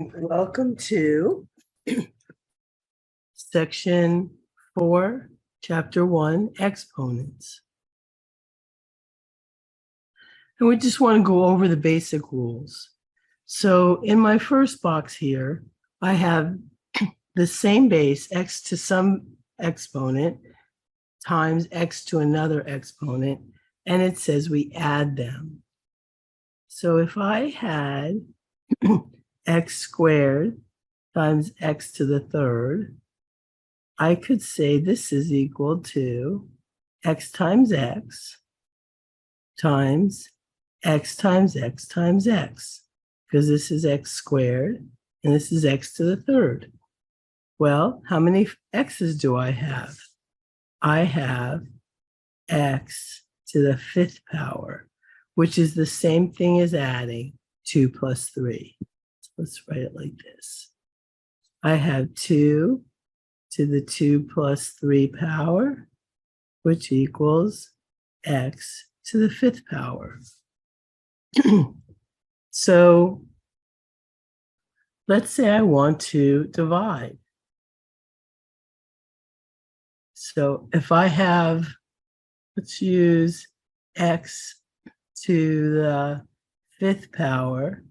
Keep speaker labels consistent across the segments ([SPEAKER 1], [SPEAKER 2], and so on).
[SPEAKER 1] Welcome to section 4, chapter 1, exponents. And we just want to go over the basic rules. So in my first box here, I have the same base, x to some exponent, times x to another exponent, and it says we add them. So if I had x squared times x to the third, I could say this is equal to x times x times x times x times x, because this is x squared and this is x to the third. Well, how many x's do I have? I have x to the fifth power, which is the same thing as adding 2 plus 3. So let's write it like this. I have 2 to the 2 plus 3 power, which equals x to the fifth power. So let's say I want to divide. So if I have, let's use x to the fifth power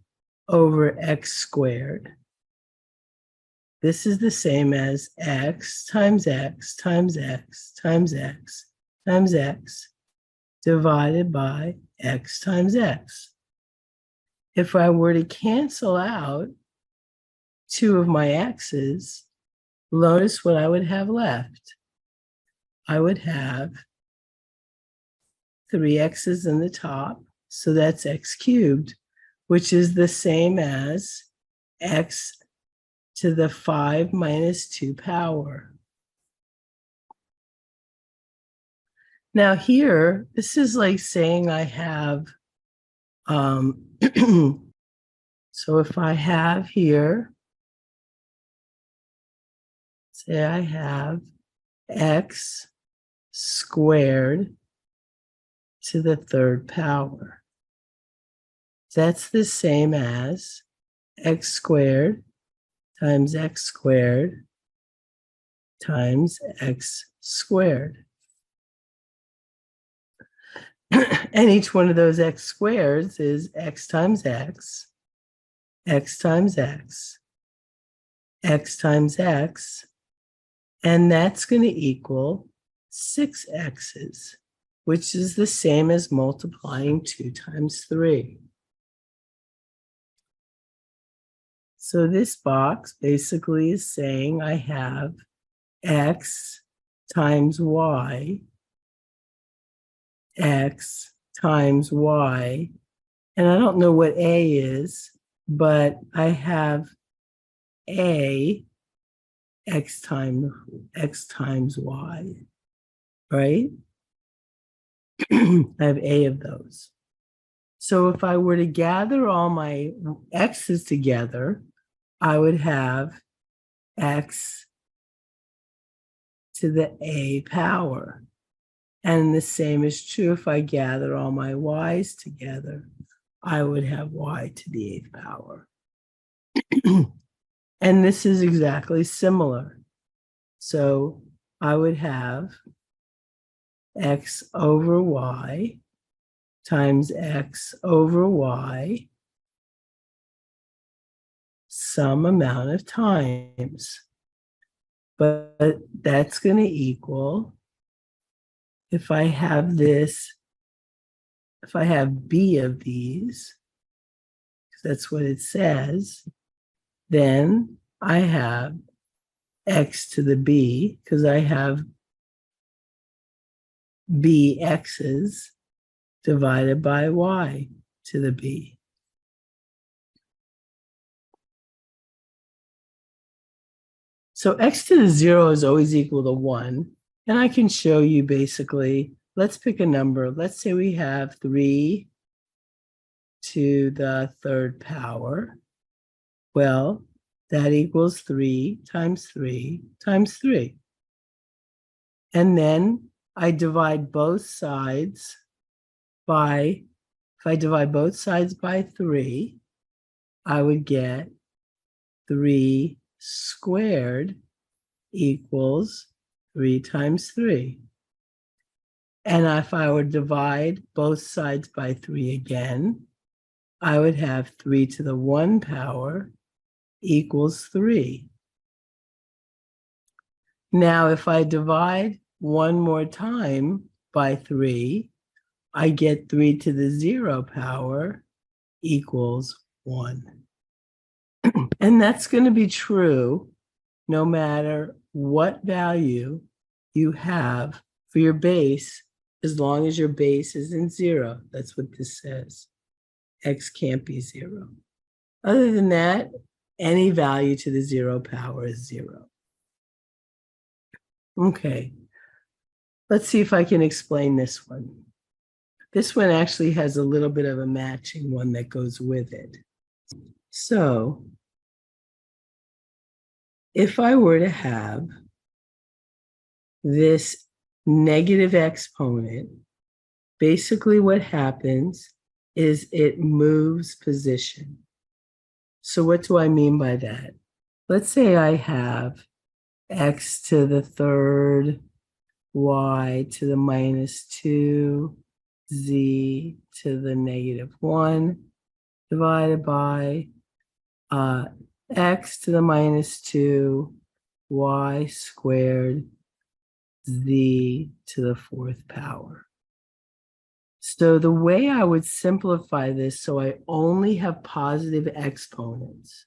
[SPEAKER 1] over x squared. This is the same as x times x times x times x times x divided by x times x. If I were to cancel out 2 of my x's, notice what I would have left. I would have 3 x's in the top, so that's x cubed, which is the same as x to the 5 minus 2 power. Now here, this is like saying I have, so if I have here, say I have x squared to the third power. That's the same as x squared times x squared times x squared. And each one of those x squareds is x times x, x times x, x times x, and that's going to equal 6 x's, which is the same as multiplying 2 times 3. So this box basically is saying I have x times y, x times y, and I don't know what a is, but I have a x times y, right? I have a of those. So if I were to gather all my x's together, I would have x to the a power. And the same is true if I gather all my y's together, I would have y to the 8th power. And this is exactly similar. So I would have x over y times x over y some amount of times. But that's going to equal, if I have this, if I have b of these, that's what it says, then I have x to the b, because I have b x's divided by y to the b. So x to the 0 is always equal to 1. And I can show you basically, let's pick a number. Let's say we have 3 to the third power. Well, that equals 3 times 3 times 3. And then I divide both sides by, if I divide both sides by 3, I would get 3 squared equals 3 times 3. And if I would divide both sides by 3 again, I would have 3 to the 1 power equals 3. Now, if I divide one more time by 3, I get 3 to the 0 power equals 1. And that's going to be true no matter what value you have for your base, as long as your base isn't 0. That's what this says. X can't be 0. Other than that, any value to the 0 power is 0. Okay, let's see if I can explain this one. This one actually has a little bit of a matching one that goes with it. So, if I were to have this negative exponent, basically what happens is it moves position. So what do I mean by that? Let's say I have x to the third, y to the minus 2, z to the negative 1, divided by x to the minus 2, y squared, z to the 4th power. So the way I would simplify this so I only have positive exponents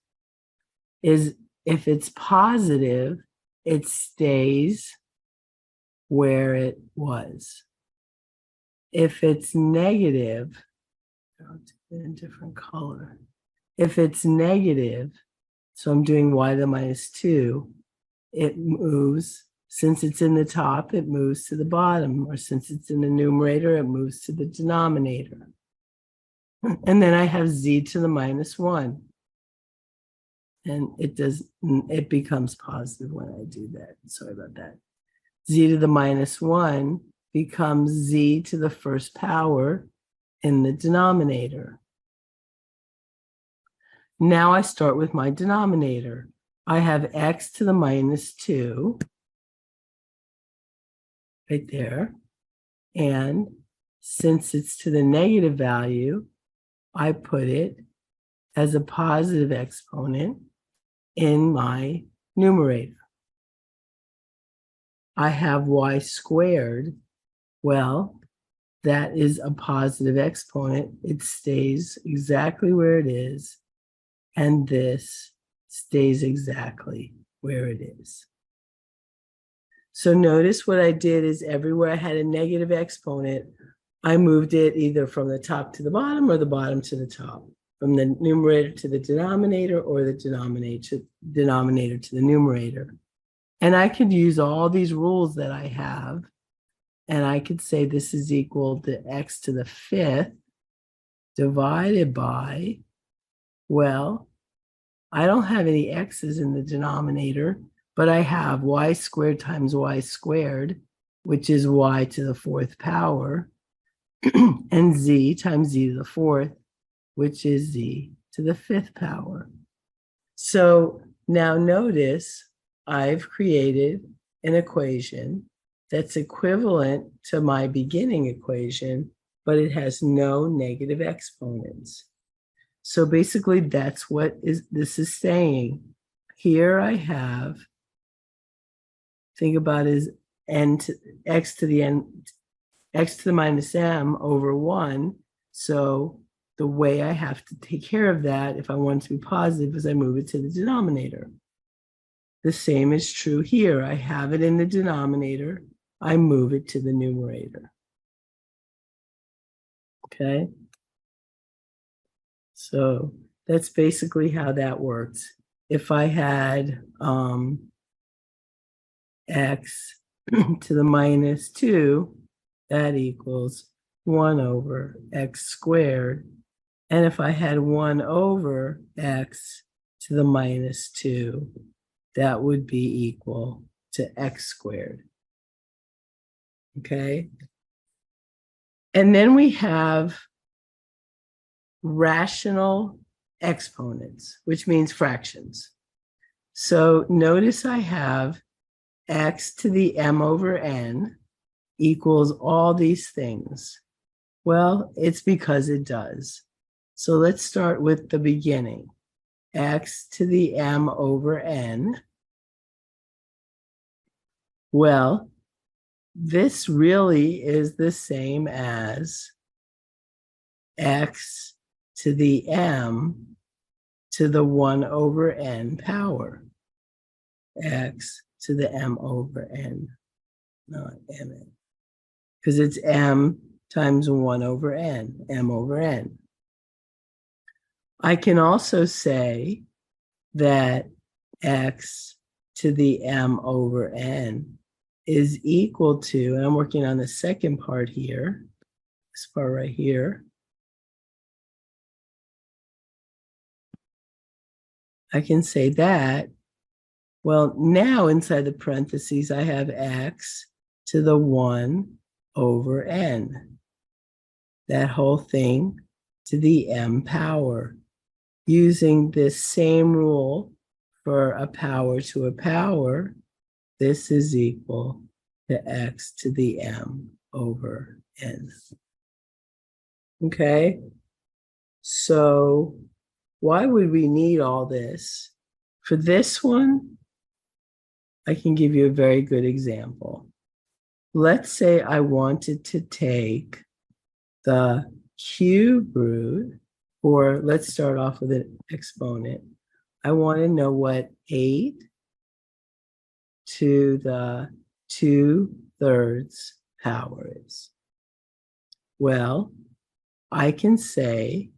[SPEAKER 1] is if it's positive, it stays where it was. If it's negative, I'll do it in a different color. If it's negative, so I'm doing y to the minus 2, it moves. Since it's in the top, it moves to the bottom, or since it's in the numerator, it moves to the denominator. And then I have z to the minus 1. And it becomes positive when I do that. Sorry about that. Z to the minus 1 becomes z to the 1st power in the denominator. Now I start with my denominator. I have x to the minus 2 right there. And since it's to the negative value, I put it as a positive exponent in my numerator. I have y squared. Well, that is a positive exponent. It stays exactly where it is. And this stays exactly where it is. So notice what I did is everywhere I had a negative exponent, I moved it either from the top to the bottom or the bottom to the top, from the numerator to the denominator or the denominator to the numerator. And I could use all these rules that I have, and I could say this is equal to x to the 5th divided by, well, I don't have any x's in the denominator, but I have y squared times y squared, which is y to the 4th power, and z times z to the 4th, which is z to the 5th power. So now notice I've created an equation that's equivalent to my beginning equation, but it has no negative exponents. So basically that's what this is saying. Here I have, think about it as x to the minus m over 1. So the way I have to take care of that, if I want it to be positive, is I move it to the denominator. The same is true here. I have it in the denominator. I move it to the numerator. Okay? So that's basically how that works. If I had x to the minus 2, that equals 1 over x squared. And if I had 1 over x to the minus 2, that would be equal to x squared. Okay? And then we have rational exponents, which means fractions. So notice I have x to the m over n equals all these things. Well, it's because it does. So let's start with the beginning. X to the m over n. Well, this really is the same as x to the m to the 1 over n power. X to the m over n, not mn. Because it's m times 1 over n, m over n. I can also say that x to the m over n is equal to, and I'm working on the second part here, this part right here. I can say that, well, now inside the parentheses, I have x to the 1 over n. That whole thing to the m power. Using this same rule for a power to a power, this is equal to x to the m over n. Okay, so why would we need all this? For this one, I can give you a very good example. Let's say I wanted to take the cube root, or let's start off with an exponent. I want to know what 8 to the 2/3 power is. Well, I can say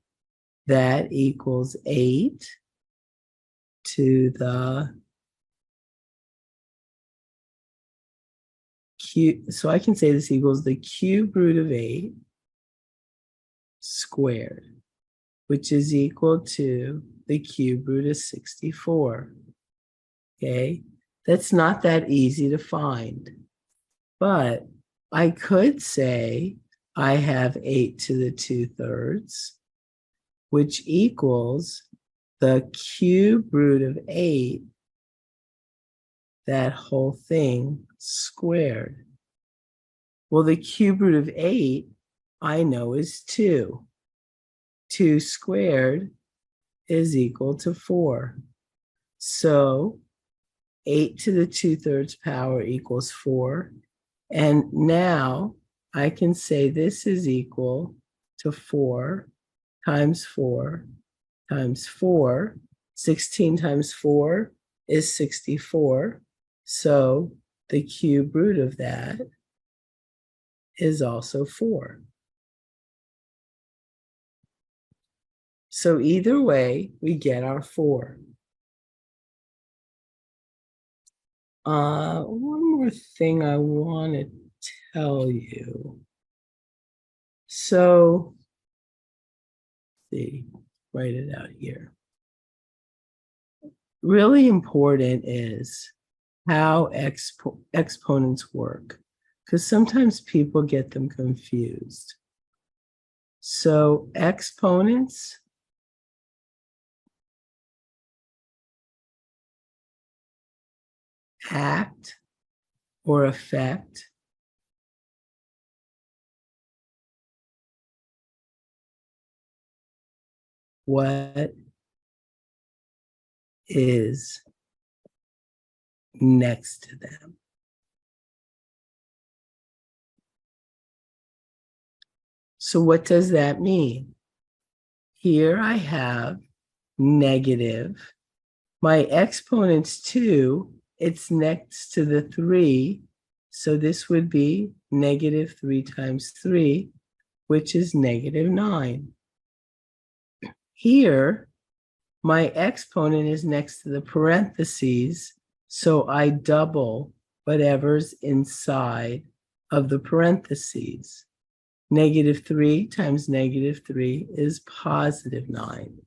[SPEAKER 1] that equals 8 to the cube. So I can say this equals the cube root of 8 squared, which is equal to the cube root of 64. Okay, that's not that easy to find, but I could say I have 8 to the 2/3, which equals the cube root of 8, that whole thing squared. Well, the cube root of 8, I know is 2. 2 squared is equal to 4. So 8 to the 2/3 power equals 4. And now I can say this is equal to 4 times 4 times 4. 16 times 4 is 64. So the cube root of that is also 4. So either way, we get our 4. One more thing I want to tell you. So, see, write it out here. Really important is how exponents work, because sometimes people get them confused. So exponents act or affect what is next to them. So what does that mean? Here I have negative. My exponent's 2, it's next to the 3. So this would be negative 3 times 3, which is negative 9. Here, my exponent is next to the parentheses, so I double whatever's inside of the parentheses. Negative 3 times negative 3 is positive 9.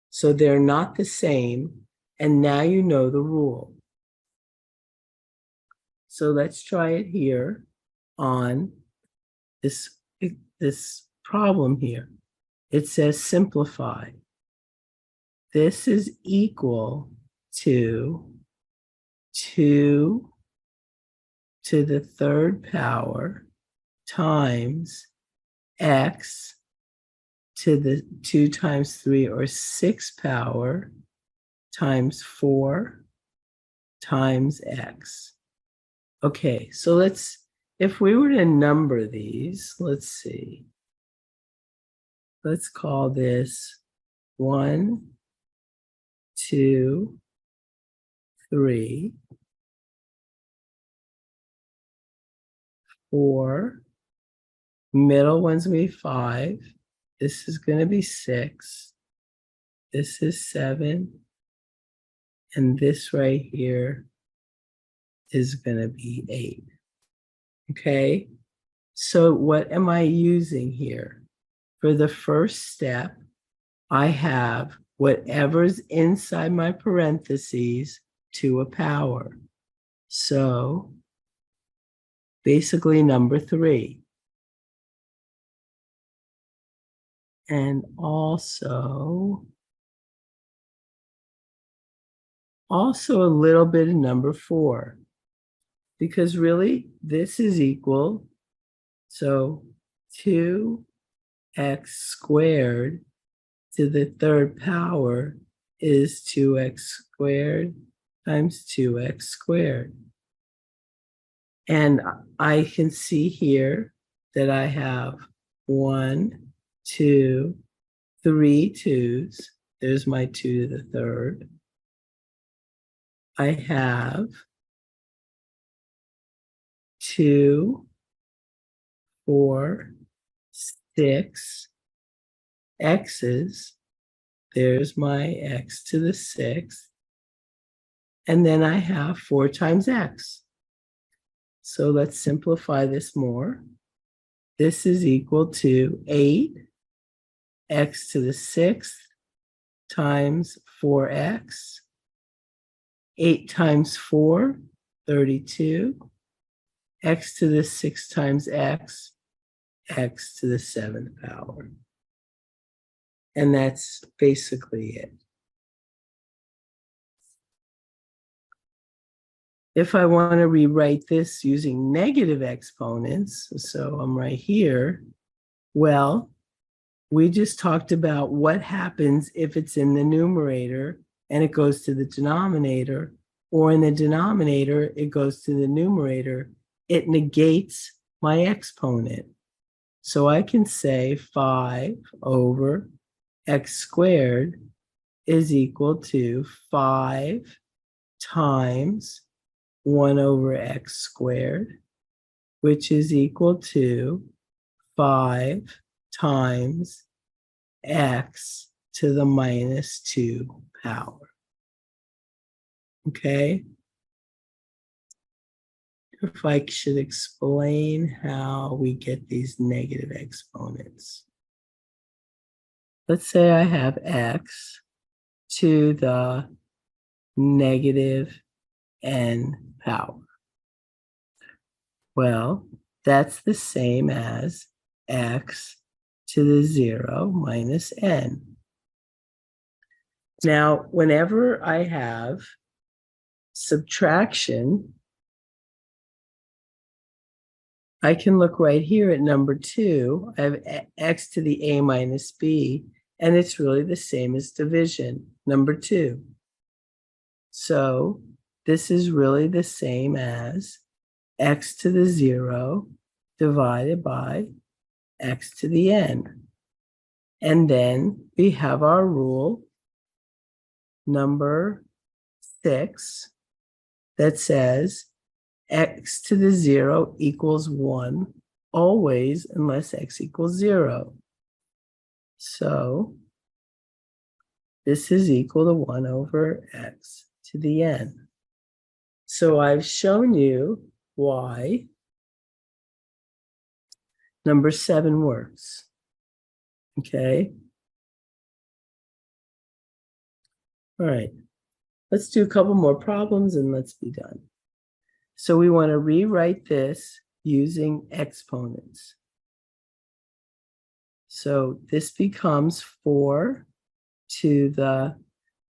[SPEAKER 1] So they're not the same, and now you know the rule. So let's try it here on this problem here. It says simplify. This is equal to 2 to the third power times x to the 2 times 3 or 6 power times 4 times x. Okay, so if we were to number these, let's see. Let's call this 1, 2, 3, 4. Middle one's going to be 5. This is going to be 6. This is 7. And this right here is going to be 8. Okay? So what am I using here? For the first step, I have whatever's inside my parentheses to a power. So basically number 3. And also a little bit of number 4. Because really, this is equal. So 2x squared to the third power is 2x squared times 2x squared. And I can see here that I have 1, 2, 3 2's. There's my 2 to the third. I have 2, 4, 6 x's. There's my x to the 6th. And then I have 4 times x. So let's simplify this more. This is equal to 8 x to the 6th times 4x. 8 times 4, 32. X to the 6 times x, x to the 7th power. And that's basically it. If I want to rewrite this using negative exponents, so I'm right here, well, we just talked about what happens if it's in the numerator and it goes to the denominator, or in the denominator, it goes to the numerator. It negates my exponent. So I can say 5 over x squared is equal to 5 times 1 over x squared, which is equal to 5 times x to the minus 2 power. Okay? If I should explain how we get these negative exponents. Let's say I have x to the negative n power. Well, that's the same as x to the 0 minus n. Now, whenever I have subtraction, I can look right here at number 2. I have x to the a minus b, and it's really the same as division, number 2. So this is really the same as x to the 0 divided by x to the n. And then we have our rule, number 6, that says x to the 0 equals 1 always unless x equals 0. So this is equal to 1 over x to the n. So I've shown you why number 7 works. Okay? All right. Let's do a couple more problems and let's be done. So we want to rewrite this using exponents. So this becomes 4 to the,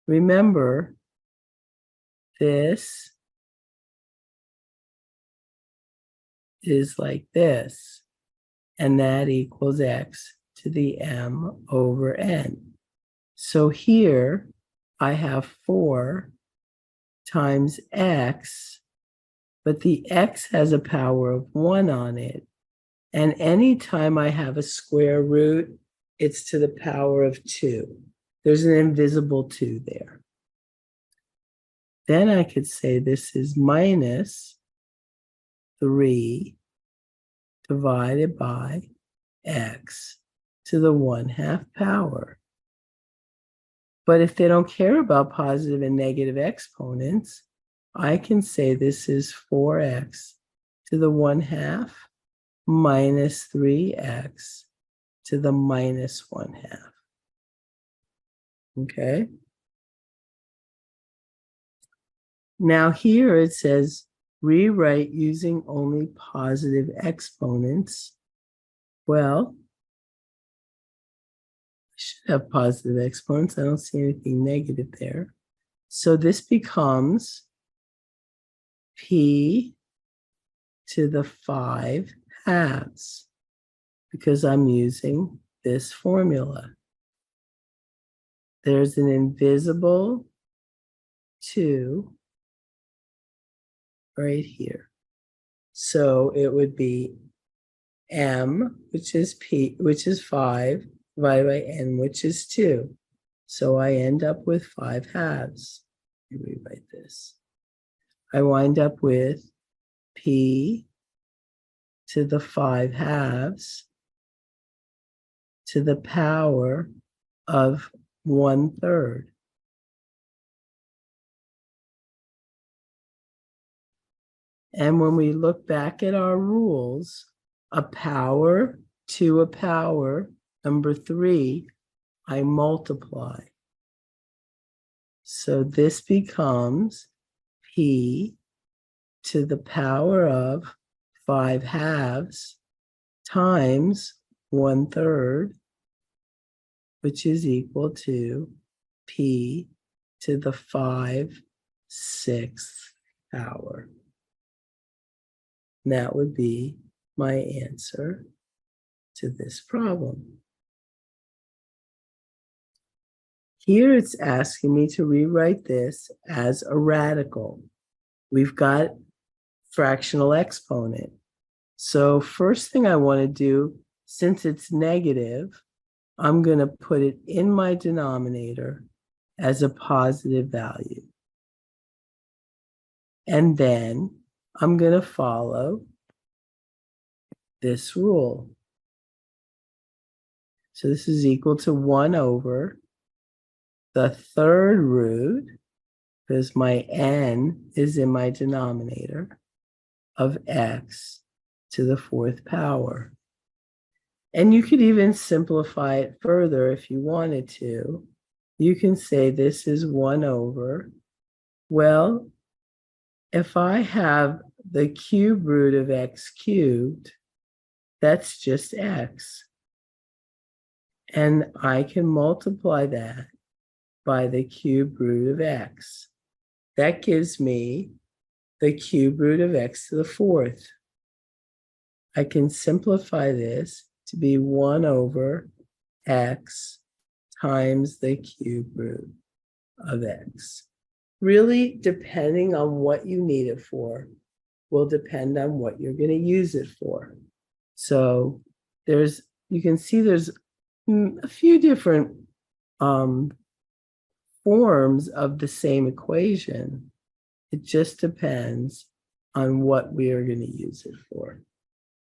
[SPEAKER 1] remember, this is like this, and that equals x to the m over n. So here I have 4 times x, but the x has a power of 1 on it. And anytime I have a square root, it's to the power of 2. There's an invisible 2 there. Then I could say this is minus 3 divided by x to the 1/2 power. But if they don't care about positive and negative exponents, I can say this is 4x to the 1/2 minus 3x to the minus 1/2. Okay? Now here it says rewrite using only positive exponents. Well, I should have positive exponents. I don't see anything negative there. So this becomes p to the 5/2 because I'm using this formula. There's an invisible 2 right here. So it would be m, which is 5, divided by n, which is 2. So I end up with 5/2. Let me rewrite this. I wind up with p to the 5/2 to the power of 1/3. And when we look back at our rules, a power to a power, number 3, I multiply. So this becomes p to the power of 5/2 times 1/3, which is equal to p to the 5/6 power. And that would be my answer to this problem. Here it's asking me to rewrite this as a radical. We've got fractional exponent. So first thing I want to do, since it's negative, I'm going to put it in my denominator as a positive value. And then I'm going to follow this rule. So this is equal to 1 over the 3rd root, because my n is in my denominator, of x to the 4th power. And you could even simplify it further if you wanted to. You can say this is 1 over, well, if I have the cube root of x cubed, that's just x. And I can multiply that by the cube root of x. That gives me the cube root of x to the 4th. I can simplify this to be 1 over x times the cube root of x. Really, depending on what you need it for, will depend on what you're going to use it for. So you can see there's a few different forms of the same equation. It just depends on what we are going to use it for.